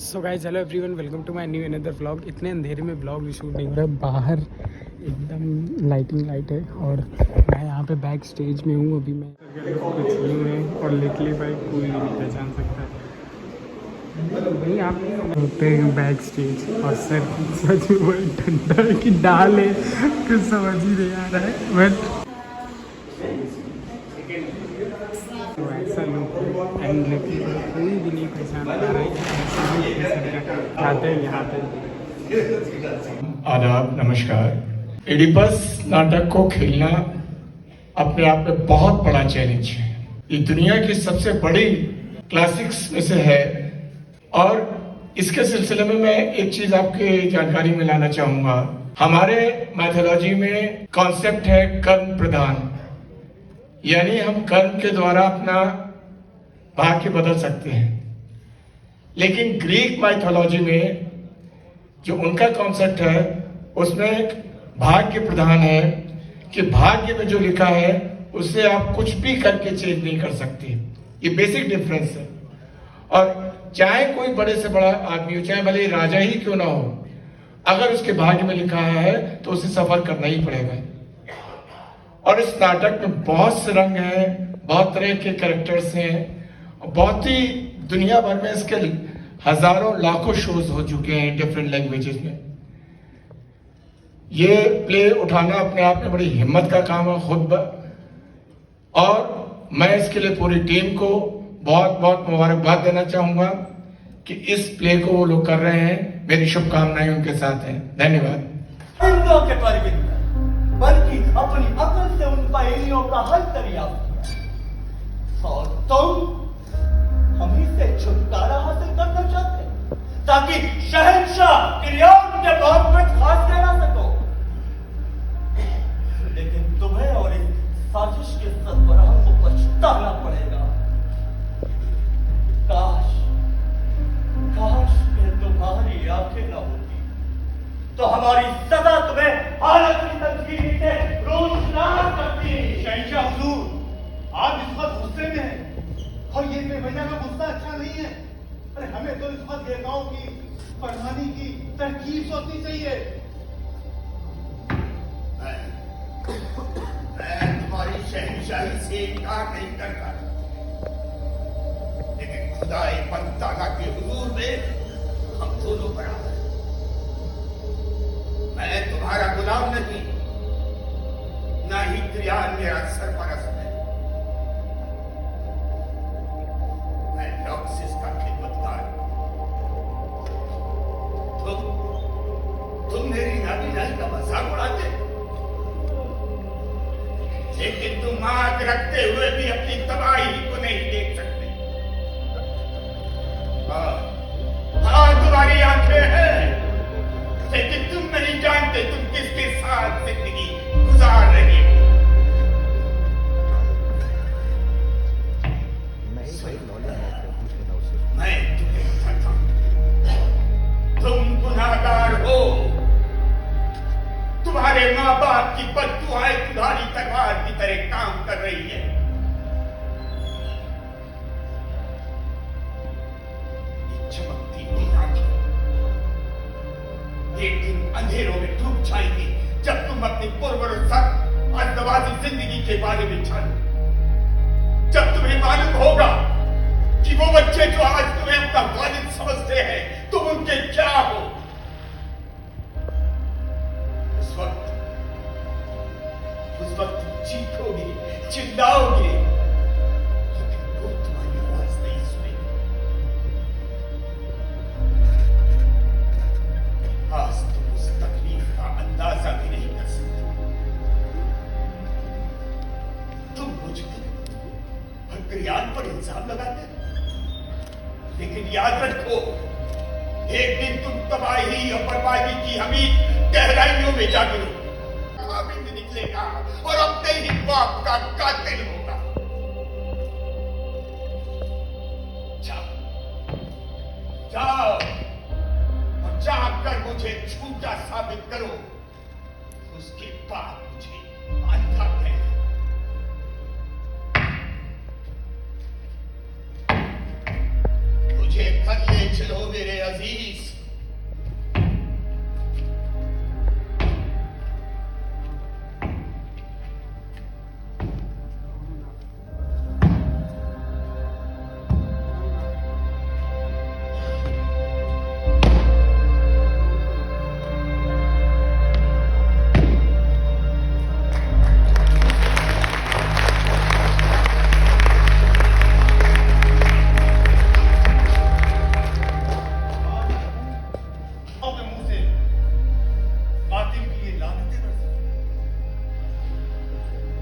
So guys hello everyone, welcome to my new another vlog. इतने अंधेरे में vlog भी शूट नहीं हो रहा है। बाहर एकदम लाइट है और मैं यहाँ पे बैक स्टेज में हूँ। अभी मैं कुछ नहीं है और लिटली भाई कोई नहीं पहचान सकता है भाई। आप होते हैं बैक स्टेज और सर सच में वही ठंडा है कि डाल है, कुछ समझ ही नहीं आ रहा है। बट तो ऐसा लोग एंड लेकिन कोई भी नहीं पहचान पा रहा है। जाते हैं यहाँ पे। आदाब, नमस्कार। एडिपस नाटक को खेलना अपने आप में बहुत बड़ा चैलेंज है। ये दुनिया की सबसे बड़ी क्लासिक्स में से है और इसके सिलसिले में मैं एक चीज आपके जानकारी में लाना चाहूंगा। हमारे मैथोलॉजी में कॉन्सेप्ट है कर्म प्रधान, यानी हम कर्म के द्वारा अपना भाग्य बदल सकते हैं। लेकिन ग्रीक माइथोलॉजी में जो उनका कॉन्सेप्ट है उसमें भाग्य प्रधान है कि भाग्य में जो लिखा है उससे आप कुछ भी करके चेंज नहीं कर सकते। ये बेसिक डिफरेंस है। और चाहे कोई बड़े से बड़ा आदमी हो, चाहे भले राजा ही क्यों ना हो, अगर उसके भाग्य में लिखा है तो उसे सफर करना ही पड़ेगा। और इस नाटक में बहुत से रंग हैं, बहुत तरह के कैरेक्टर्स हैं, बहुत ही दुनिया भर में इसके हजारों लाखों शोज हो चुके हैं डिफरेंट लैंग्वेजेस में। ये प्ले उठाना अपने आप में बड़ी हिम्मत का काम है खुद। और मैं इसके लिए पूरी टीम को बहुत बहुत मुबारकबाद देना चाहूंगा कि इस प्ले को वो लोग कर रहे हैं। मेरी शुभकामनाएं उनके साथ हैं। धन्यवाद। बल्कि अपनी अकल से उन पहेलियों का हल करिया और तुम हम ही से छुटकारा हासिल करना चाहते हो ताकि शहंशाह किरियान के बहुत में खास कहला सको। लेकिन तुम्हें और इस साजिश के सरबराह को पछताना पड़ेगा। काश काश के तुम्हारी आंखें न होती तो हमारी सदा तुम्हें हालत की तस्वीर से रोशनार करती। शहंशाह हुजूर, आप इस वक्त गुस्से में हैं और ये बेवजह का गुस्सा अच्छा नहीं है। अरे हमें तो इस वक्त देवताओं की पढ़ाने की तरकीब सोचनी चाहिए। मैं तुम्हारी शहंशाही से इनकार नहीं करता, लेकिन खुदाए पंत ताला के हुजूर में हम दोनों बराबर। मैं तुम्हारा गुलाम नहीं, ना ही किरियान मेरा सरपरस्त है। मैं लॉक्सिस का खिदमतगार। तुम मेरी नाबीनाई का मजाक उड़ाते, लेकिन तुम आंख रखते हुए भी अपनी तबाही को नहीं देख सकते। हाँ, तुम्हारी आंखें हैं, लेकिन तुम नहीं जानते तुम किसके साथ जिंदगी गुजार रहे हो। मैं तुम्हें बताता हूं, तुम गुनाहगार हो। तुम्हारे माँ बाप की बद्दुआएं तुम्हारी तलवार की तरह काम कर रही है। चमकती हुई आंखें एक दिन अंधेरों में डूब जाएंगी जब तुम अपनी पूर्वरत अज़दवाजी जिंदगी के बारे में जानो। जब तुम्हें मालूम होगा कि वो बच्चे जो आज तुम्हें अपना वालिद समझते हैं तुम उनके क्या हो। उस वक्त तुम चीखोगे, चिल्लाओगे, लेकिन वो तुम्हारी आवाज नहीं सुनेगी। आज तुम उस तकलीफ का अंदाजा भी नहीं कर सकते। तुम मुझ पर किरियान पर इल्जाम लगाते, लेकिन याद रखो एक दिन तुम तबाही और बर्बादी की हमी गहराइयों में जा गिरोगे। आबिद निकलेगा और अपने ही बाप का कातिल होगा। जाओ जाओ और जाकर मुझे झूठा साबित करो, उसके बाद मुझे अंधा कहना। मुझे कर ले चलो मेरे अजीज। अपने मुंह से कातिल की ये लानतें बरसी।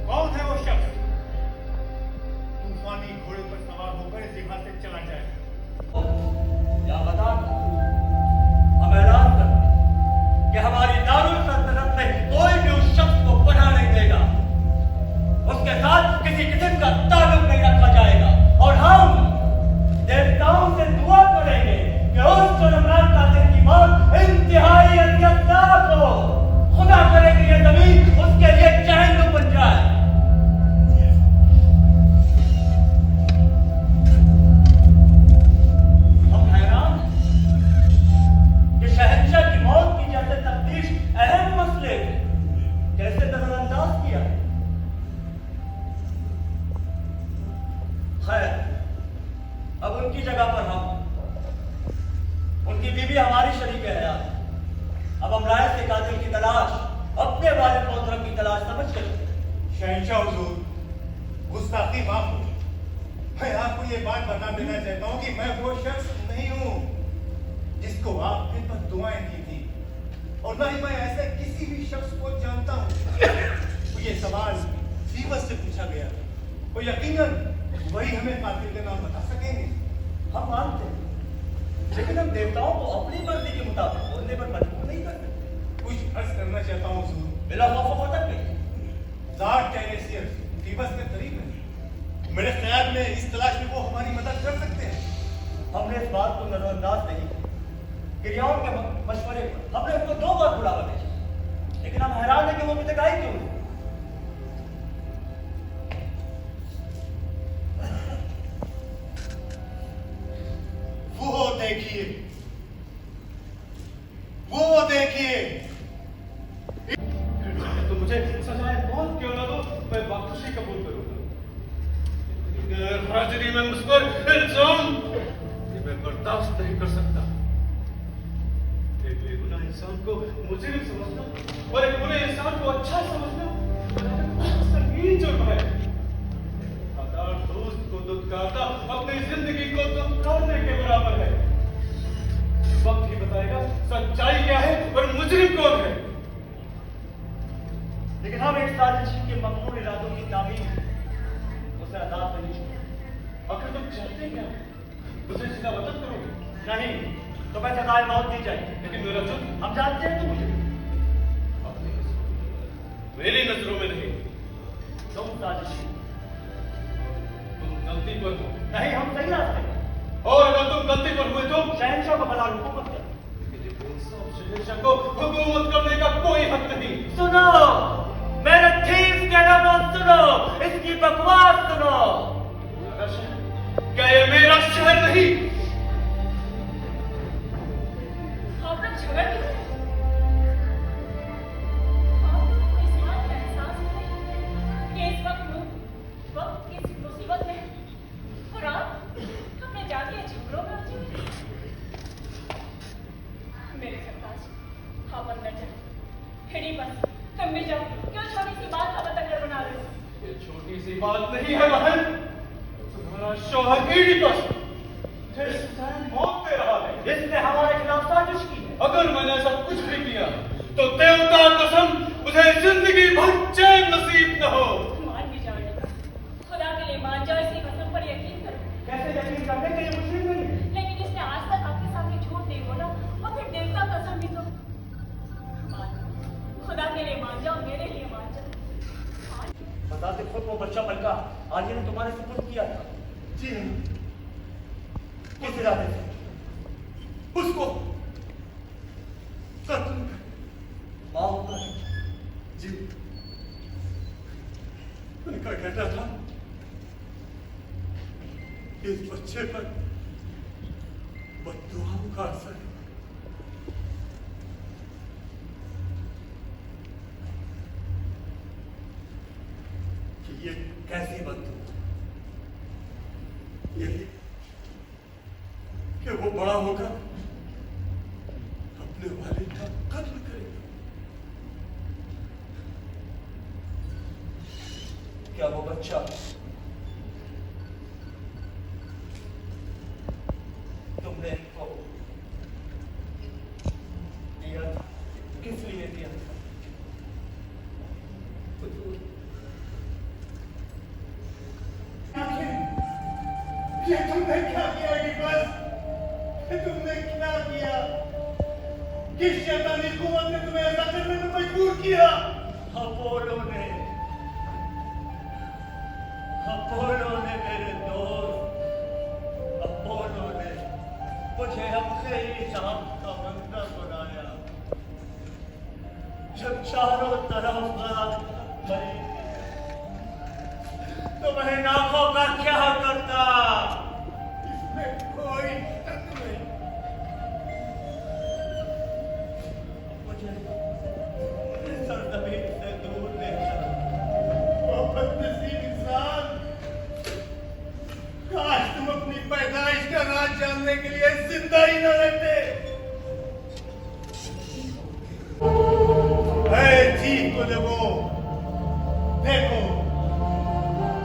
कौन है वो शख्स तूफानी घोड़े पर सवार होकर इस जगह से चला जाए? या बता हम ऐलान कर कि हमारी दारुल सल्तनत में कोई भी उस शख्स को पनाह नहीं देगा, उसके साथ किसी किस्म का ताल्लुक नहीं रखा जाएगा और हम देवताओं से दुआ करेंगे कि उस शर्मनाक कातिल की मौत इंतहाई अत्याचार हो। खुदा करे कि ये जमीन उसके लिए जहन्नुम बन जाए। हम हैरान हैं कि शहंशाह की मौत की जैसे तफ्तीश अहम मसले कैसे नजरअंदाज किया। खैर, अब उनकी जगह पर हम, उनकी बीवी हमारी शरीक हयात, अब हम राय से कातिल की तलाश अपने वालिद मोहतरम की तलाश समझ कर। शहंशाह हुजूर, गुस्ताखी माफ हो। मैं आपको ये बात बता देना चाहता हूँ कि मैं वो शख्स नहीं हूँ जिसको आपने बद्दुआएं दी थी, और न ही मैं ऐसे किसी भी शख्स को जानता हूँ। तो ये सवाल फीबस से पूछा गया, तो यकीनन वही हमें कातिल का नाम बता सकेंगे। हम मानते हैं, लेकिन हम देवताओं को अपनी मर्जी के मुताबिक बोलने पर मजबूर नहीं कर सकते। कुछ अर्ज करना चाहता हूँ हुजूर। बिला खौफ खतर नहीं। ज़ार टेरेसियस फीबस के करीब है। मेरे ख्याल में इस तलाश में वो हमारी मदद कर सकते हैं। हमने इस बात को नजरअंदाज नहीं किया। गिरियाओं के मशवरे पर हमने उसको 2 बार बुलावा भेजा, लेकिन हम हैरान हैं कि वो अभी तक आई क्यों नहीं। वो देखिए, वो देखिए। तो मुझे सजाए मौत क्यों ना दो, मैं बख्शी कबूल करूंगा। हाजिरी में मुझ पर इल्जाम ये मैं बर्दाश्त नहीं कर सकता। एक बेगुनाह इंसान को मुजरिम समझना और एक बुरे इंसान को अच्छा समझना संगीन जुर्म है। वफादार दोस्त को दुत्कारना अपनी जिंदगी को दुत्कारने के बराबर है। वक्त ही बताएगा सच्चाई क्या है और मुजरिम कौन है। लेकिन हम एक साजिश के मकबूल इरादों की तामीर उसे आजाद नहीं छोड़ेंगे। आखिर तुम चाहते क्या? मुझे सीधा वतन करोगे? नहीं तो मैं सजाए मौत दी जाएगी। लेकिन मेरा जुर्म हम जानते हैं तो मुझे अपनी नजरों में, मेरी नजरों में नहीं। तुम साजिश तुम गलती पर हो। नहीं, हम सही रास्ते पर। और अगर तुम गलती पर हुए तो शहंशाह को बलाल हुकूमत कर। शहंशाह को हुकूमत करने का कोई हक नहीं। सुनो मेरे थीफ के लफ्ज़ सुनो, इसकी बकवास सुनो। क्या ये मेरा शहर नहीं? आप लोग झगड़ क्यों रहे हैं? आपको इस बात का एहसास है कि इस वक्त किसी मुसीबत में है और आप अपने जाके झगड़ों में उलझे हुए हैं। मेरे सरताज, आप अंदर जाए। हिड़ी बस तुम भी जाओ। क्यों छोटी सी बात का बतंगड़ बना रहे हो? ये छोटी सी बात नहीं है बहन। तुम्हारा शौहर ईडिपस मौत दे रहा है। जिसने हमारे खिलाफ साजिश की है। अगर मैंने ऐसा कुछ भी किया तो देवता कसम मुझे जिंदगी भर चैन नसीब न हो। मान भी जाओ, खुदा के लिए मान जाओ, इसकी कसम पर यकीन करो। कैसे यकीन करने के लिए मुश्किल नहीं है। लेकिन इसने आज तक आपके सामने झूठ नहीं बोला और फिर देवता कसम भी तो मान लो। खुदा के लिए मान जाओ, मेरे लिए मान जाओ। बताते खुद वो बच्चा बल्का आलिया ने तुम्हारे सुपुर्द किया था। जी किस इरादे से? उसको कत्ल मौत पर। जी उनका कहना था इस बच्चे पर बद्दुआ पुकार सके। कि ये कैसी बंदूक ये कि वो बड़ा होगा अपने वालिद का कत्ल करेगा। क्या वो बच्चा तुमने इनको दिया था? किस लिए दिया था? ये तुमने क्या किया एडिपस? ये तुमने क्या किया? किस शैतानी कुव्वत ने तुम्हें ऐसा करने में मजबूर किया? अपोलो ने मेरे दोस्त अपोलो ने मुझे अपने ही जान का बंदा बनाया। जब चारों तरफ गई तो मैं नाकों का क्या करता? इसमें कोई शक नहीं। मुझे सरजमीन से दूर ले चला। ओ बदनसीब इंसान, काश तुम अपनी पैदाइश का राज जानने के लिए जिंदा ही न रहते। ठीक को लोगों, देखो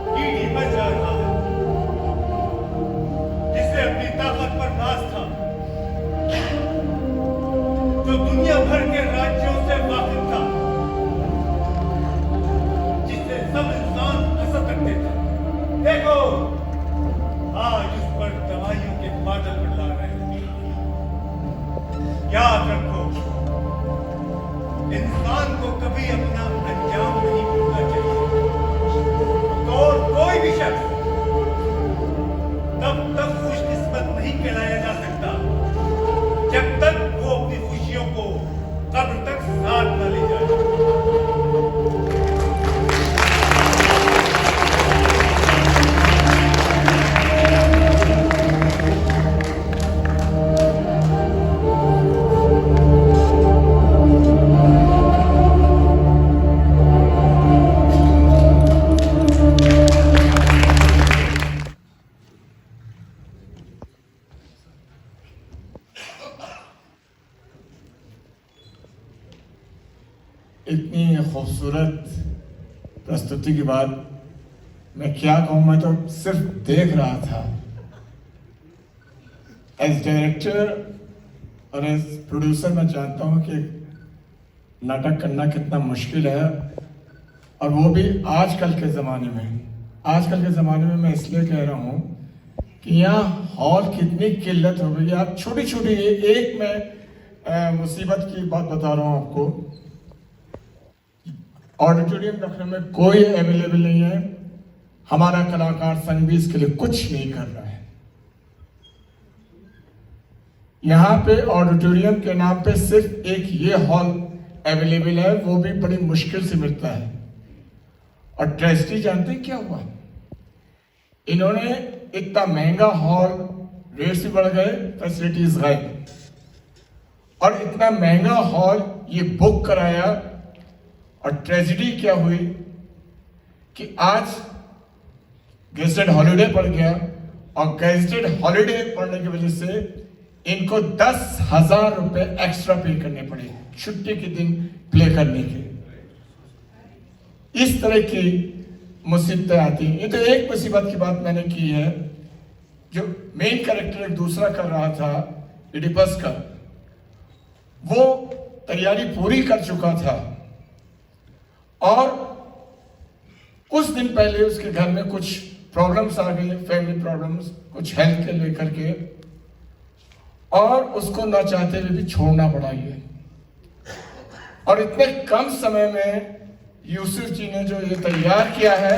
कीड़ी बच रहा है जिसे अपनी ताकत पर नाज था, जो दुनिया भर के राज्यों से वाकिफ था, जिसे सब इंसान पसंद करते थे। देखो आज उस पर दवाइयों के बादल मंडरा रहे हैं। याद रखो, इंसान को कभी अपना अंजाम नहीं भूलना चाहिए। तो कोई भी शख्स तब तक खुशकिस्मत नहीं कहलाया जा सकता जब तक वो अपनी खुशियों को कब्र तक साथ न ले जाए। इतनी खूबसूरत प्रस्तुति के बाद मैं क्या कहूँ, मैं तो सिर्फ देख रहा था। एज डायरेक्टर और एज प्रोड्यूसर मैं जानता हूँ कि नाटक करना कितना मुश्किल है, और वो भी आजकल के ज़माने में। आजकल के ज़माने में मैं इसलिए कह रहा हूँ कि यहाँ हॉल कितनी किल्लत हो गई है। आप छोटी छोटी एक मैं मुसीबत की बात बता रहा हूँ आपको। ऑडिटोरियम रखने में कोई अवेलेबल नहीं है। हमारा कलाकार संघ भी इसके लिए कुछ नहीं कर रहा है। यहाँ पे ऑडिटोरियम के नाम पे सिर्फ एक ये हॉल अवेलेबल है, वो भी बड़ी मुश्किल से मिलता है। और ट्रेजेडी जानते हैं क्या हुआ? इन्होंने इतना महंगा हॉल, रेट से बढ़ गए, फैसिलिटीज गायब, और इतना महंगा हॉल ये बुक कराया। और ट्रेजेडी क्या हुई कि आज गेस्टेड हॉलिडे पड़ गया, और गेस्टेड हॉलिडे पड़ने की वजह से इनको 10,000 रुपए एक्स्ट्रा पे करने पड़े छुट्टी के दिन प्ले करने के। इस तरह की मुसीबतें आती हैं। ये तो एक मुसीबत की बात मैंने की है। जो मेन कैरेक्टर एक दूसरा कर रहा था इडिपस का, वो तैयारी पूरी कर चुका था, और कुछ दिन पहले उसके घर में कुछ प्रॉब्लम्स आ गई, फैमिली प्रॉब्लम्स, कुछ हेल्थ के लेकर के, और उसको ना चाहते हुए भी छोड़ना पड़ा ये। और इतने कम समय में यूसुफ जी ने जो ये तैयार किया है,